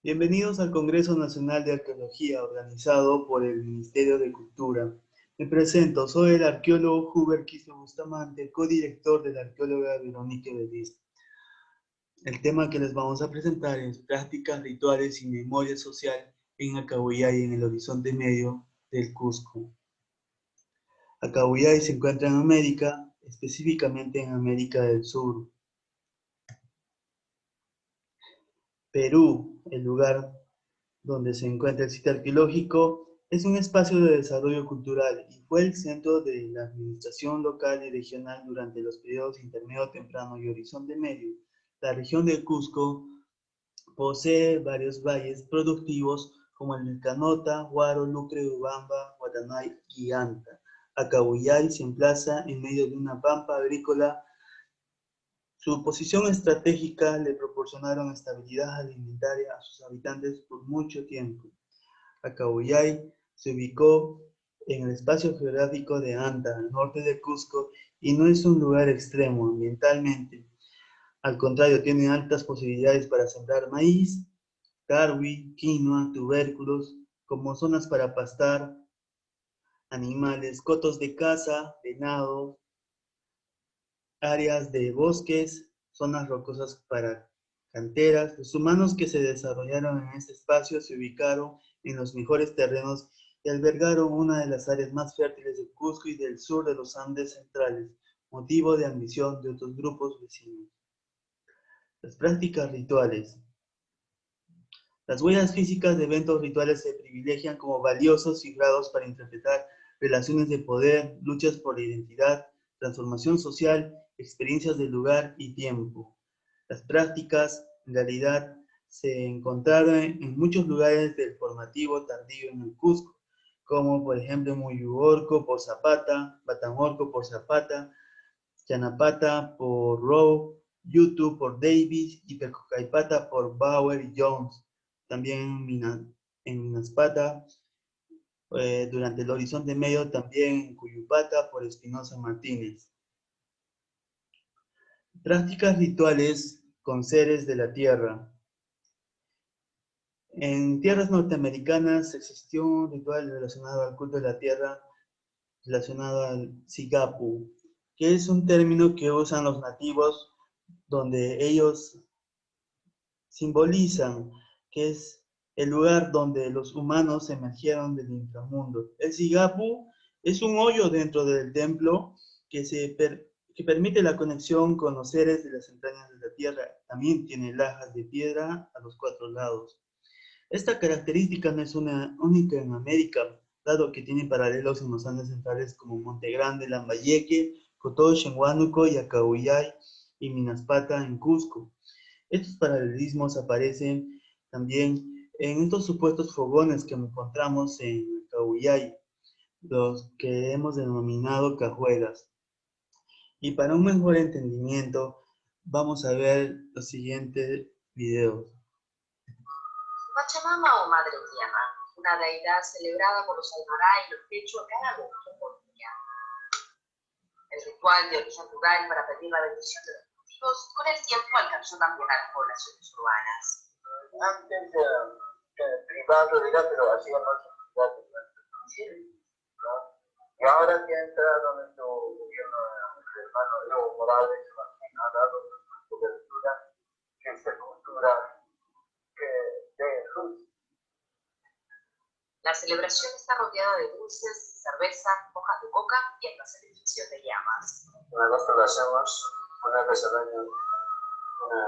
Bienvenidos al Congreso Nacional de Arqueología organizado por el Ministerio de Cultura. Me presento, soy el arqueólogo Huber Quispe Bustamante, codirector de la arqueóloga Verónica Beliz. El tema que les vamos a presentar es prácticas rituales y memoria social en Acahuayay, en el horizonte medio del Cusco. Acahuayay se encuentra en América, específicamente en América del Sur. Perú, el lugar donde se encuentra el sitio arqueológico, es un espacio de desarrollo cultural y fue el centro de la administración local y regional durante los periodos intermedio, temprano y horizonte medio. La región de Cusco posee varios valles productivos como el Vilcanota, Huaro, Lucre, Ubamba, Guatanay y Anta. Acahuayay se emplaza en medio de una pampa agrícola. Su posición estratégica le proporcionaron estabilidad alimentaria a sus habitantes por mucho tiempo. Acahuayay se ubicó en el espacio geográfico de Anta, al norte de Cusco, y no es un lugar extremo ambientalmente. Al contrario, tiene altas posibilidades para sembrar maíz, carhui, quinoa, tubérculos, como zonas para pastar animales, cotos de caza, venado, áreas de bosques, zonas rocosas para canteras. Los humanos que se desarrollaron en este espacio se ubicaron en los mejores terrenos y albergaron una de las áreas más fértiles de Cusco y del sur de los Andes centrales, motivo de ambición de otros grupos vecinos. Las prácticas rituales. Las huellas físicas de eventos rituales se privilegian como valiosos cifrados para interpretar relaciones de poder, luchas por la identidad, transformación social, experiencias de lugar y tiempo. Las prácticas, en realidad, se encontraron en muchos lugares del formativo tardío en el Cusco, como por ejemplo Muyuorco por Zapata, Batamorco por Zapata, Chanapata por Rowe, YouTube por Davis y Pecocaipata por Bauer y Jones. También en Minaspata, durante el horizonte medio, también en Cuyupata por Espinosa Martínez. Prácticas rituales con seres de la tierra. En tierras norteamericanas existió un ritual relacionado al culto de la tierra, relacionado al Sigapu, que es un término que usan los nativos donde ellos simbolizan que es el lugar donde los humanos emergieron del inframundo. El Sigapu es un hoyo dentro del templo que permite la conexión con los seres de las entrañas de la tierra. También tiene lajas de piedra a los cuatro lados. Esta característica no es una única en América, dado que tiene paralelos en los Andes centrales como Monte Grande, Lambayeque, Cotoche en Huánuco y Acahuayay y Minaspata en Cusco. Estos paralelismos aparecen también en estos supuestos fogones que encontramos en Acahuayay, los que hemos denominado cajuelas. Y para un mejor entendimiento, vamos a ver los siguientes videos. Pachamama o Madre Tierra, una deidad celebrada por los Aymara y los Quechua cada agosto por día. El ritual de origen rural para pedir la bendición de los cultivos con el tiempo alcanzó también a las poblaciones urbanas. Antes privado, digamos, pero hacíamos ¿no? Y ahora que ha entrado nuestro gobierno, nuestro hermano Evo Morales, ha dado cobertura, que se cultura de luz. La celebración está rodeada de dulces, cerveza, hojas de coca y hasta sacrificio de llamas. En agosto lo hacemos una vez al año, una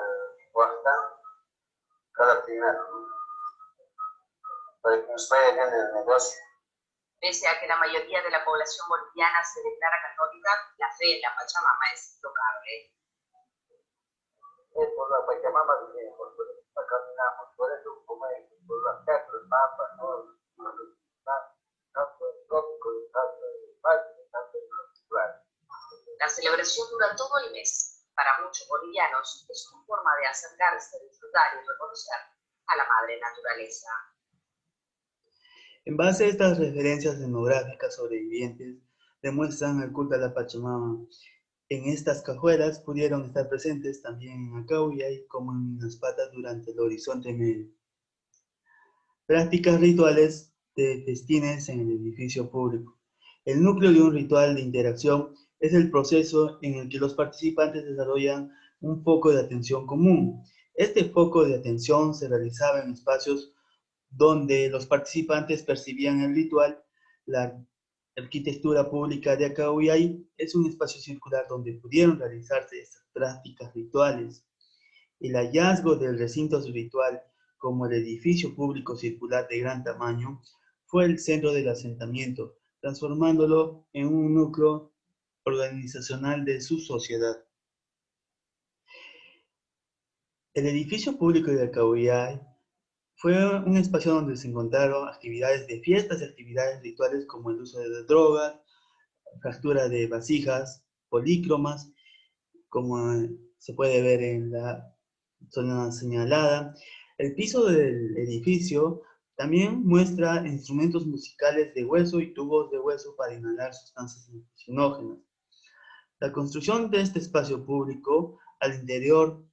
guarda, cada primero, para que nos vaya bien el negocio. Pese a que la mayoría de la población boliviana se declara católica, la fe en la Pachamama es intocable. Por la Pachamama vivimos, caminamos, por eso comemos, por las casas, papas, ¿no? La celebración dura todo el mes. Para muchos bolivianos es una forma de acercarse, disfrutar y reconocer a la madre naturaleza. En base a estas referencias etnográficas sobrevivientes, demuestran el culto a la Pachamama. En estas cajuelas pudieron estar presentes también en Acahuayay como en Minaspata durante el horizonte medio. Prácticas rituales de festines en el edificio público. El núcleo de un ritual de interacción es el proceso en el que los participantes desarrollan un foco de atención común. Este foco de atención se realizaba en espacios donde los participantes percibían el ritual. La arquitectura pública de Acahuayay es un espacio circular donde pudieron realizarse estas prácticas rituales. El hallazgo del recinto ritual, como el edificio público circular de gran tamaño, fue el centro del asentamiento, transformándolo en un núcleo organizacional de su sociedad. El edificio público de Acahuayay fue un espacio donde se encontraron actividades de fiestas y actividades rituales como el uso de drogas, fractura de vasijas, polícromas, como se puede ver en la zona señalada. El piso del edificio también muestra instrumentos musicales de hueso y tubos de hueso para inhalar sustancias alucinógenas. La construcción de este espacio público al interior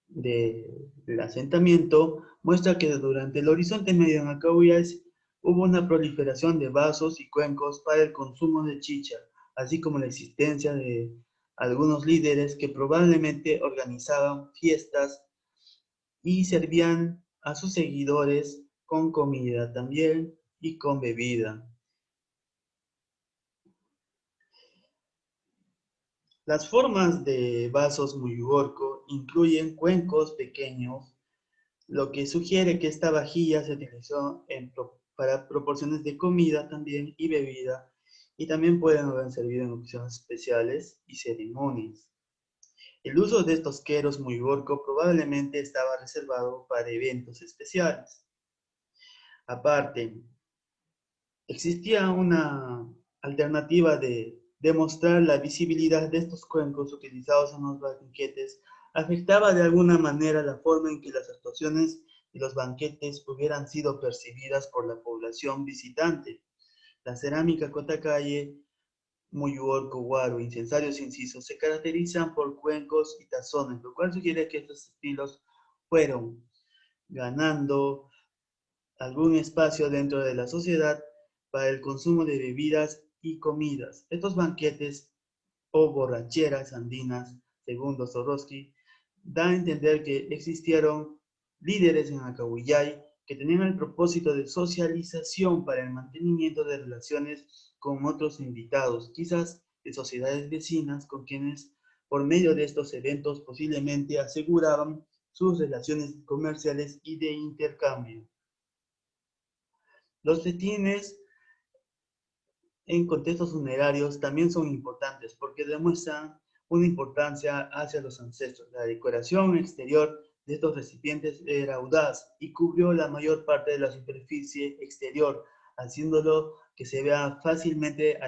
del asentamiento muestra que durante el Horizonte Medio en Acahuayay hubo una proliferación de vasos y cuencos para el consumo de chicha, así como la existencia de algunos líderes que probablemente organizaban fiestas y servían a sus seguidores con comida también y con bebida. Las formas de vasos muyuorco incluyen cuencos pequeños, lo que sugiere que esta vajilla se utilizó para proporciones de comida también y bebida, y también pueden haber servido en ocasiones especiales y ceremonias. El uso de estos queros muyuorco probablemente estaba reservado para eventos especiales. Aparte, existía una alternativa de demostrar la visibilidad de estos cuencos utilizados en los banquetes, afectaba de alguna manera la forma en que las actuaciones y los banquetes hubieran sido percibidas por la población visitante. La cerámica Cotacalle, Muyuorco, Guaro, incensarios e incisos se caracterizan por cuencos y tazones, lo cual sugiere que estos estilos fueron ganando algún espacio dentro de la sociedad para el consumo de bebidas y comidas. Estos banquetes o borracheras andinas, según Dostoyevsky, da a entender que existieron líderes en Acahuayay que tenían el propósito de socialización para el mantenimiento de relaciones con otros invitados, quizás de sociedades vecinas con quienes, por medio de estos eventos, posiblemente aseguraban sus relaciones comerciales y de intercambio. Los festines en contextos funerarios también son importantes porque demuestran una importancia hacia los ancestros. La decoración exterior de estos recipientes era audaz y cubrió la mayor parte de la superficie exterior, haciéndolo que se vea fácilmente a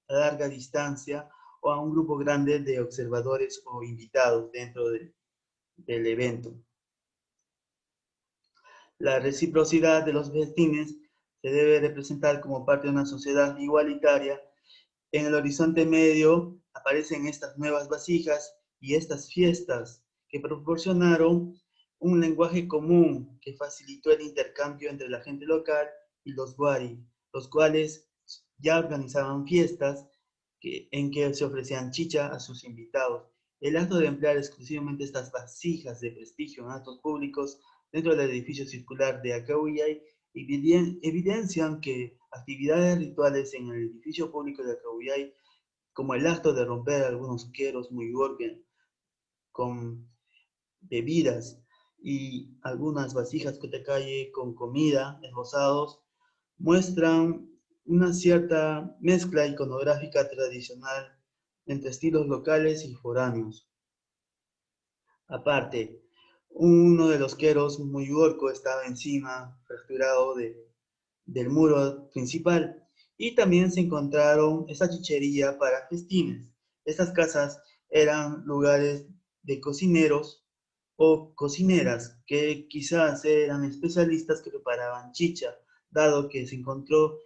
larga distancia o a un grupo grande de observadores o invitados dentro del evento. La reciprocidad de los festines se debe representar como parte de una sociedad igualitaria. En el Horizonte Medio aparecen estas nuevas vasijas y estas fiestas que proporcionaron un lenguaje común que facilitó el intercambio entre la gente local y los wari, los cuales ya organizaban fiestas en que se ofrecían chicha a sus invitados. El acto de emplear exclusivamente estas vasijas de prestigio en actos públicos dentro del edificio circular de Acahuayay evidencian que actividades rituales en el edificio público de Acahuayay, como el acto de romper algunos queros muy gorgen con bebidas y algunas vasijas Cotacalle con comida, esbozados, muestran una cierta mezcla iconográfica tradicional entre estilos locales y foráneos. Aparte, uno de los queros muy orco estaba encima, fracturado del muro principal, y también se encontraron esa chichería para festines. Estas casas eran lugares de cocineros o cocineras que quizás eran especialistas que preparaban chicha, dado que se encontró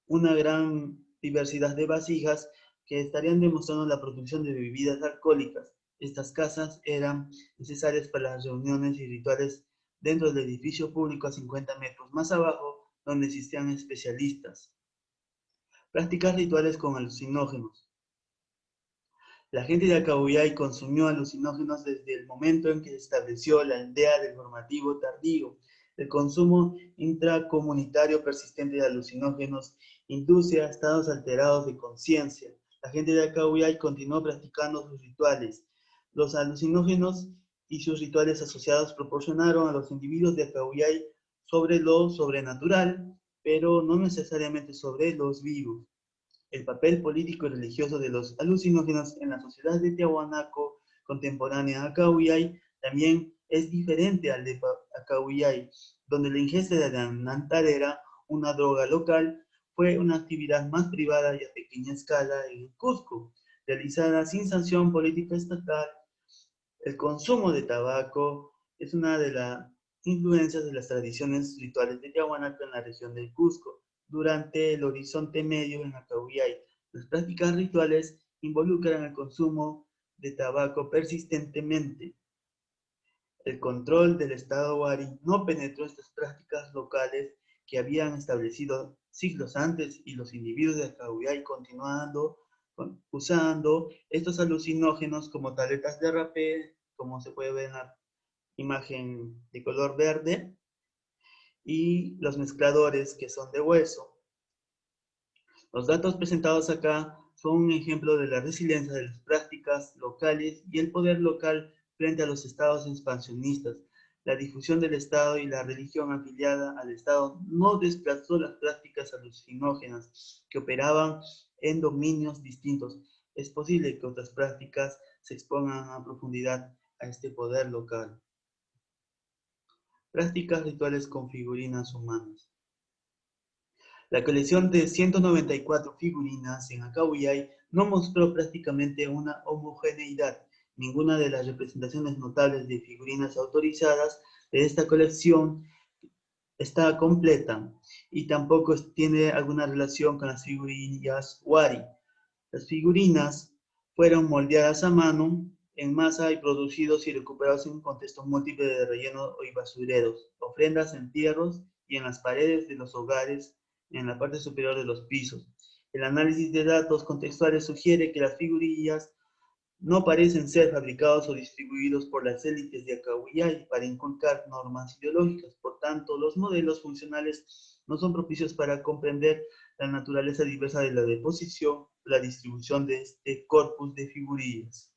una gran diversidad de vasijas que estarían demostrando la producción de bebidas alcohólicas. Estas casas eran necesarias para las reuniones y rituales dentro del edificio público a 50 metros más abajo, donde existían especialistas. Prácticas rituales con alucinógenos. La gente de Acabuyay consumió alucinógenos desde el momento en que se estableció la aldea del normativo tardío. El consumo intracomunitario persistente de alucinógenos induce a estados alterados de conciencia. La gente de Acabuyay continuó practicando sus rituales. Los alucinógenos y sus rituales asociados proporcionaron a los individuos de Acabuyay sobre lo sobrenatural, pero no necesariamente sobre los vivos. El papel político y religioso de los alucinógenos en la sociedad de Tiahuanaco contemporánea a Acabuyay también es diferente al de Acabuyay, donde la ingesta de la nantarera, una droga local, fue una actividad más privada y a pequeña escala en Cusco, realizada sin sanción política estatal. El consumo de tabaco es una de las influencias de las tradiciones rituales de Tiahuanaco en la región del Cusco. Durante el Horizonte Medio en Acabuyay, las prácticas rituales involucran el consumo de tabaco persistentemente. El control del Estado Wari no penetró estas prácticas locales que habían establecido siglos antes y los individuos de Acabuyay continuando usando estos alucinógenos como tabletas de rapé, como se puede ver en la imagen de color verde, y los mezcladores que son de hueso. Los datos presentados acá son un ejemplo de la resiliencia de las prácticas locales y el poder local frente a los estados expansionistas. La difusión del Estado y la religión afiliada al Estado no desplazó las prácticas alucinógenas que operaban en dominios distintos. Es posible que otras prácticas se expongan a profundidad a este poder local. Prácticas rituales con figurinas humanas. La colección de 194 figurinas en Acabuyay no mostró prácticamente una homogeneidad. Ninguna de las representaciones notables de figurinas autorizadas de esta colección está completa y tampoco tiene alguna relación con las figurillas Wari. Las figurinas fueron moldeadas a mano, en masa y producidos y recuperados en contextos múltiples de relleno y basureros, ofrendas, entierros y en las paredes de los hogares en la parte superior de los pisos. El análisis de datos contextuales sugiere que las figurillas no parecen ser fabricados o distribuidos por las élites de Acabuyay para inculcar normas ideológicas. Por tanto, los modelos funcionales no son propicios para comprender la naturaleza diversa de la deposición, la distribución de este corpus de figurillas.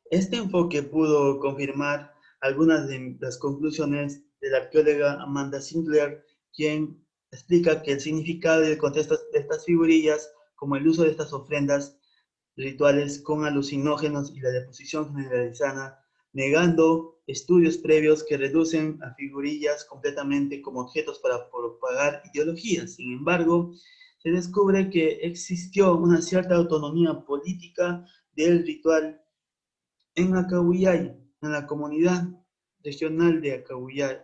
Este enfoque pudo confirmar algunas de las conclusiones de la arqueóloga Amanda Sinclair, quien explica que el significado y el contexto de estas figurillas, como el uso de estas ofrendas rituales con alucinógenos y la deposición generalizada, negando estudios previos que reducen a figurillas completamente como objetos para propagar ideologías. Sin embargo, se descubre que existió una cierta autonomía política del ritual en Acabuyay, en la comunidad regional de Acabuyay,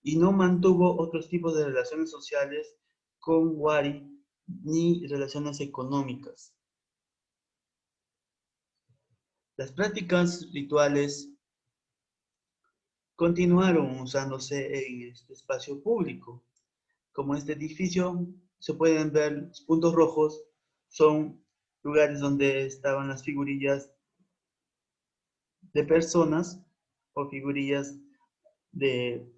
y no mantuvo otros tipos de relaciones sociales con Wari ni relaciones económicas. Las prácticas rituales continuaron usándose en este espacio público. Como este edificio, se pueden ver los puntos rojos, son lugares donde estaban las figurillas de personas o figurillas de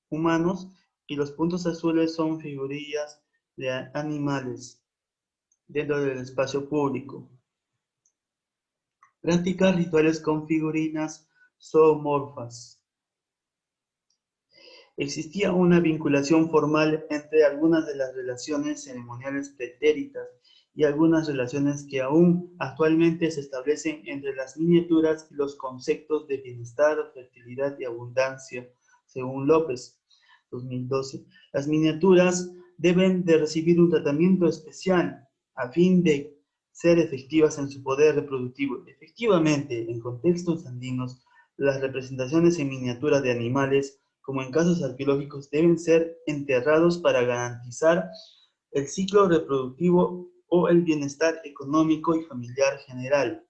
humanos, y los puntos azules son figurillas de animales dentro del espacio público. Prácticas rituales con figurinas zoomorfas. Existía una vinculación formal entre algunas de las relaciones ceremoniales pretéritas y algunas relaciones que aún actualmente se establecen entre las miniaturas y los conceptos de bienestar, fertilidad y abundancia, según López, 2012. Las miniaturas deben de recibir un tratamiento especial a fin de ser efectivas en su poder reproductivo. Efectivamente, en contextos andinos, las representaciones en miniatura de animales, como en casos arqueológicos, deben ser enterrados para garantizar el ciclo reproductivo o el bienestar económico y familiar general.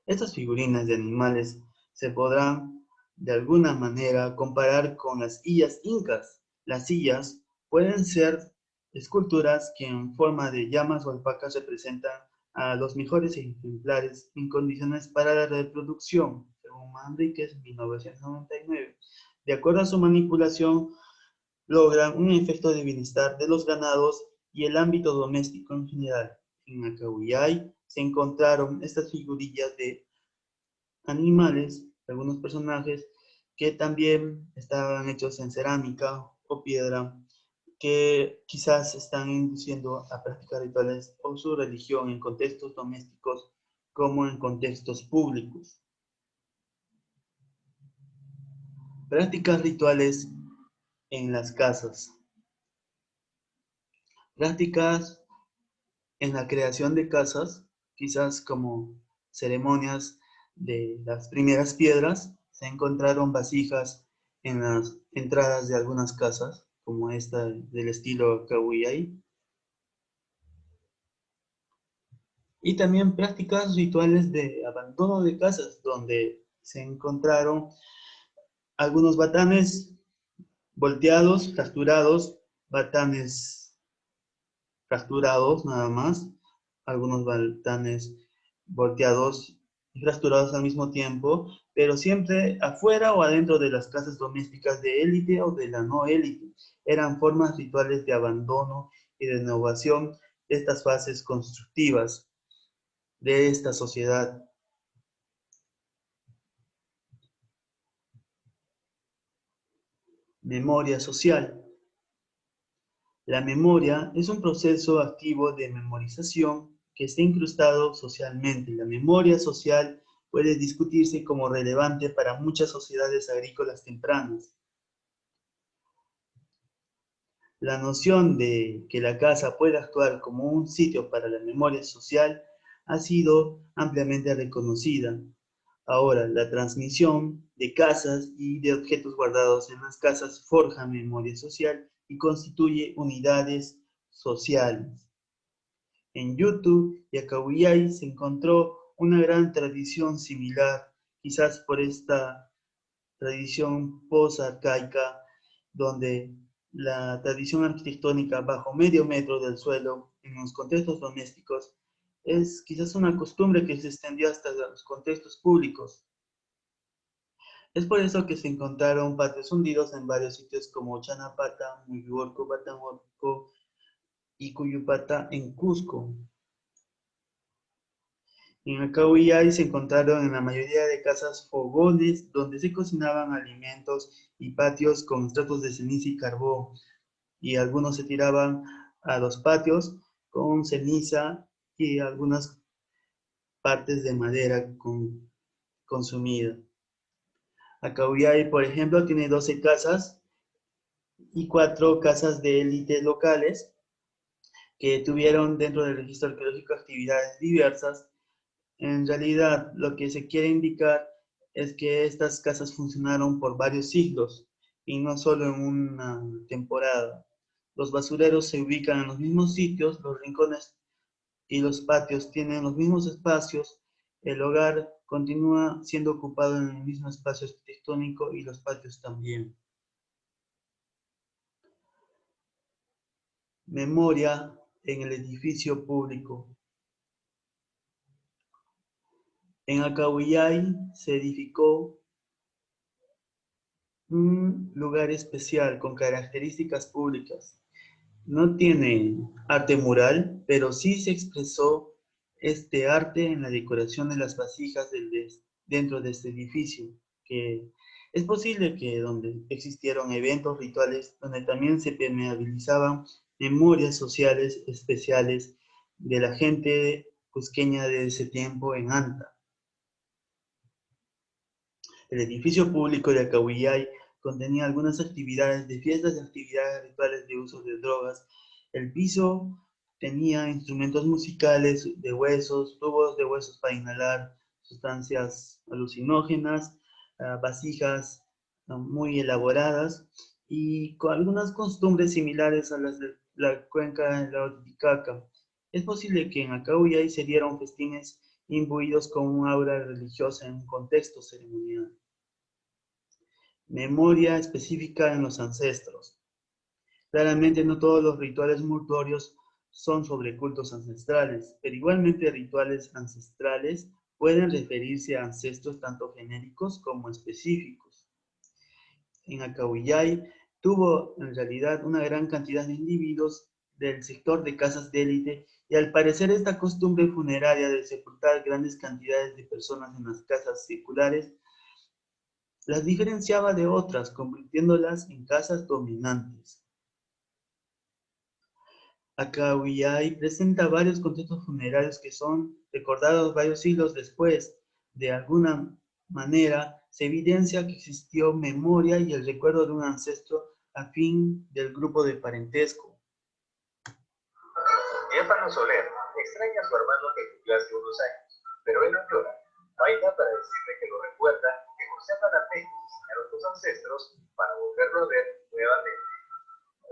Estas figurinas de animales se podrán de alguna manera comparar con las illas incas. Las illas pueden ser esculturas que en forma de llamas o alpacas representan a los mejores ejemplares en condiciones para la reproducción, según Manríquez, 1999. De acuerdo a su manipulación, logran un efecto de bienestar de los ganados y el ámbito doméstico en general. En Acahuillay se encontraron estas figurillas de animales, algunos personajes que también estaban hechos en cerámica o piedra, que quizás están induciendo a practicar rituales o su religión en contextos domésticos como en contextos públicos. Prácticas rituales en las casas. Prácticas en la creación de casas, quizás como ceremonias de las primeras piedras, se encontraron vasijas en las entradas de algunas casas, como esta del estilo Cahuillay. Y también prácticas rituales de abandono de casas, donde se encontraron algunos batanes volteados, fracturados, batanes fracturados nada más, algunos batanes volteados y fracturados al mismo tiempo, pero siempre afuera o adentro de las casas domésticas de élite o de la no élite. Eran formas rituales de abandono y de renovación de estas fases constructivas de esta sociedad. Memoria social. La memoria es un proceso activo de memorización que está incrustado socialmente. La memoria social puede discutirse como relevante para muchas sociedades agrícolas tempranas. La noción de que la casa puede actuar como un sitio para la memoria social ha sido ampliamente reconocida. Ahora, la transmisión de casas y de objetos guardados en las casas forja memoria social y constituye unidades sociales. En YouTube y Acahuillay se encontró una gran tradición similar, quizás por esta tradición post-arcaica, donde la tradición arquitectónica bajo medio metro del suelo en los contextos domésticos es quizás una costumbre que se extendió hasta los contextos públicos. Es por eso que se encontraron patios hundidos en varios sitios como Chanapata, Muyuorco, Batamorco y Cuyupata en Cusco. En Acahuillay se encontraron en la mayoría de casas fogones donde se cocinaban alimentos y patios con estratos de ceniza y carbón, y algunos se tiraban a los patios con ceniza y algunas partes de madera consumida. Acahuillay, por ejemplo, tiene 12 casas y 4 casas de élite locales que tuvieron dentro del registro arqueológico actividades diversas. En realidad, lo que se quiere indicar es que estas casas funcionaron por varios siglos y no solo en una temporada. Los basureros se ubican en los mismos sitios, los rincones y los patios tienen los mismos espacios, el hogar continúa siendo ocupado en el mismo espacio arquitectónico y los patios también. Memoria en el edificio público. En Acahuillay se edificó un lugar especial con características públicas. No tiene arte mural, pero sí se expresó este arte en la decoración de las vasijas dentro de este edificio, que es posible que donde existieron eventos rituales, donde también se permeabilizaban memorias sociales especiales de la gente cusqueña de ese tiempo en Anta. El edificio público de Acahuillay contenía algunas actividades de fiestas y actividades rituales de uso de drogas. El piso tenía instrumentos musicales de huesos, tubos de huesos para inhalar sustancias alucinógenas, vasijas muy elaboradas y con algunas costumbres similares a las de la cuenca de la Titicaca. Es posible que en Acahuillay se dieron festines imbuidos con un aura religiosa en un contexto ceremonial. Memoria específica en los ancestros. Claramente no todos los rituales mortuorios son sobre cultos ancestrales, pero igualmente rituales ancestrales pueden referirse a ancestros tanto genéricos como específicos. En Acahuillay tuvo en realidad una gran cantidad de individuos del sector de casas de élite y al parecer esta costumbre funeraria de sepultar grandes cantidades de personas en las casas seculares las diferenciaba de otras, convirtiéndolas en casas dominantes. Acahuillay presenta varios contextos funerarios que son recordados varios siglos después. De alguna manera, se evidencia que existió memoria y el recuerdo de un ancestro afín del grupo de parentesco. Diáfano Soler extraña a su hermano que cumplió hace unos años, pero él no llora. Baila para decirle que lo recuerda, que conserva la fe que enseñaron sus ancestros para volverlo a ver nuevamente.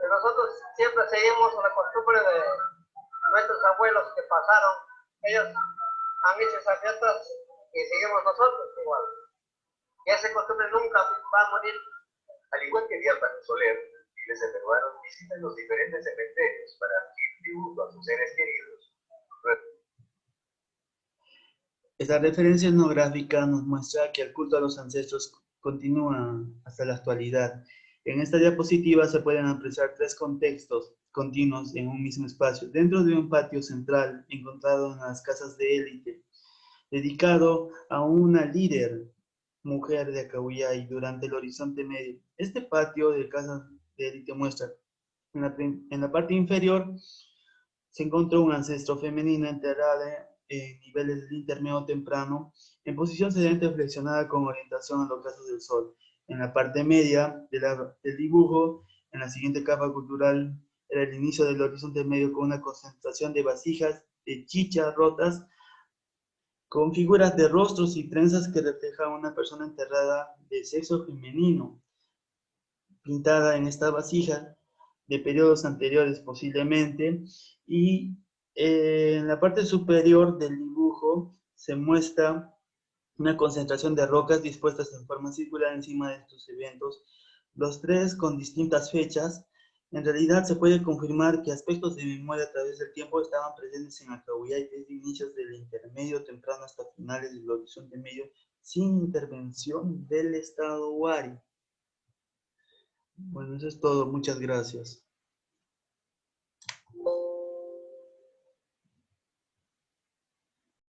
Nosotros siempre seguimos la costumbre de nuestros abuelos que pasaron. Ellos han hecho esas fiestas y seguimos nosotros igual. Y esa costumbre nunca va a morir. Al igual que Diáfano Soler, miles de peruanos visitan los diferentes cementerios para rendir tributo a sus seres queridos. Esta referencia etnográfica nos muestra que el culto a los ancestros continúa hasta la actualidad. En esta diapositiva se pueden apreciar tres contextos continuos en un mismo espacio, dentro de un patio central encontrado en las casas de élite, dedicado a una líder mujer de Acahuillay durante el Horizonte Medio. Este patio de casas de élite muestra en la parte inferior se encontró un ancestro femenino enterrado en niveles del intermedio temprano, en posición sedente flexionada con orientación a los ocasos del sol. En la parte media del dibujo, en la siguiente capa cultural, era el inicio del horizonte medio con una concentración de vasijas de chicha rotas, con figuras de rostros y trenzas que reflejan a una persona enterrada de sexo femenino, pintada en esta vasija de periodos anteriores posiblemente, y en la parte superior del dibujo se muestra una concentración de rocas dispuestas en forma circular encima de estos eventos, los tres con distintas fechas. En realidad se puede confirmar que aspectos de memoria a través del tiempo estaban presentes en Acahuillay desde inicios del intermedio temprano hasta finales del horizonte medio, sin intervención del Estado Huari. Bueno, eso es todo. Muchas gracias.